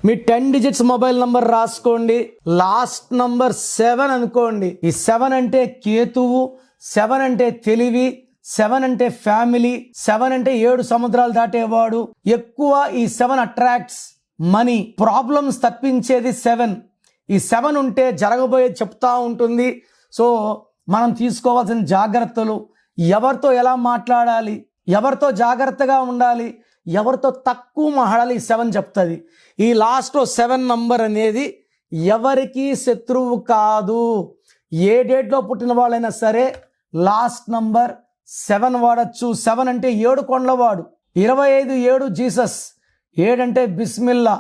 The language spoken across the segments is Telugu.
మీ 10 డిజిట్స్ మొబైల్ నంబర్ రాసుకోండి. లాస్ట్ నంబర్ 7 అనుకోండి. ఈ 7 అంటే కేతువు, 7 అంటే తెలివి, 7 అంటే ఫ్యామిలీ, 7 అంటే 7 సముద్రాలు దాటేవాడు. ఎక్కువ ఈ 7 అట్రాక్ట్స్ మనీ. ప్రాబ్లమ్స్ తప్పించేది 7. ఈ 7 ఉంటే జరగబోయేది చెప్తా ఉంటుంది. సో మనం తీసుకోవాల్సిన జాగ్రత్తలు, ఎవరితో ఎలా మాట్లాడాలి, ఎవరితో జాగ్రత్తగా ఉండాలి, ఎవరితో తక్కువ మాట్లాడాలి, ఈ 7 చెప్తుంది. ఈ లాస్ట్లో 7 నంబర్ అనేది ఎవరికి శత్రువు కాదు. ఏ డేట్లో పుట్టిన వాళ్ళైనా సరే లాస్ట్ నంబర్ 7 వాడచ్చు. 7 అంటే 7 కొండలవాడు. 25 7 జీసస్. 7 అంటే బిస్మిల్లా.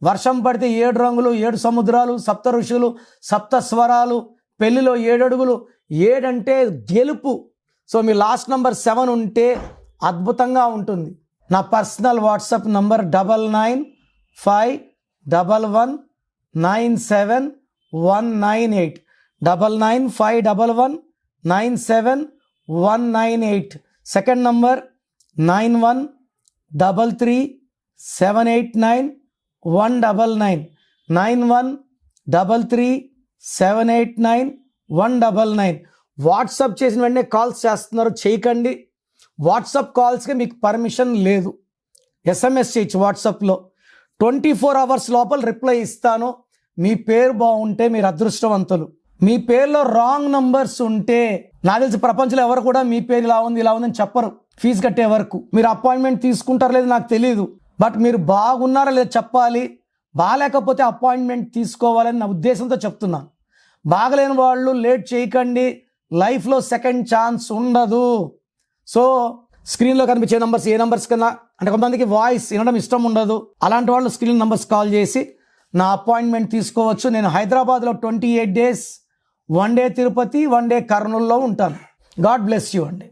వర్షం పడితే 7 రంగులు, 7 సముద్రాలు, 7 ఋషులు, 7 స్వరాలు, పెళ్లిలో 7 అడుగులు. 7 అంటే గెలుపు. సో మీ లాస్ట్ నంబర్ 7 ఉంటే అద్భుతంగా ఉంటుంది. నా personal WhatsApp number 9951197198 9951197198. Second number 9133789199 9133789199. WhatsApp చేసిన వెంటనే కాల్స్ చేస్తున్నారు, చేయకండి. వాట్సాప్ కాల్స్కి మీకు పర్మిషన్ లేదు. SMS చేయొచ్చు వాట్సాప్లో. 24 అవర్స్ లోపల రిప్లై ఇస్తాను. మీ పేరు బాగుంటే మీరు అదృష్టవంతులు. మీ పేరులో రాంగ్ నంబర్స్ ఉంటే, నాకు తెలిసి ప్రపంచంలో ఎవరు కూడా మీ పేరు ఇలా ఉంది ఇలా ఉందని చెప్పరు ఫీజు కట్టే వరకు. మీరు అపాయింట్మెంట్ తీసుకుంటారో లేదు నాకు తెలియదు, బట్ మీరు బాగున్నారా లేదా చెప్పాలి. బాగాలేకపోతే అపాయింట్మెంట్ తీసుకోవాలని నా ఉద్దేశంతో చెప్తున్నాను. బాగలేని వాళ్ళు లేట్ చేయకండి. లైఫ్లో సెకండ్ ఛాన్స్ ఉండదు. సో స్క్రీన్లో కనిపించే నంబర్స్ ఏ నంబర్స్ కన్నా, అంటే కొంతమందికి వాయిస్ వినడం ఇష్టం ఉండదు, అలాంటి వాళ్ళు స్క్రీన్ నంబర్స్ కాల్ చేసి నా అపాయింట్మెంట్ తీసుకోవచ్చు. నేను హైదరాబాద్లో 28 days, 1 day తిరుపతి, 1 day కర్నూలులో ఉంటాను. గాడ్ బ్లెస్ యూ అండి.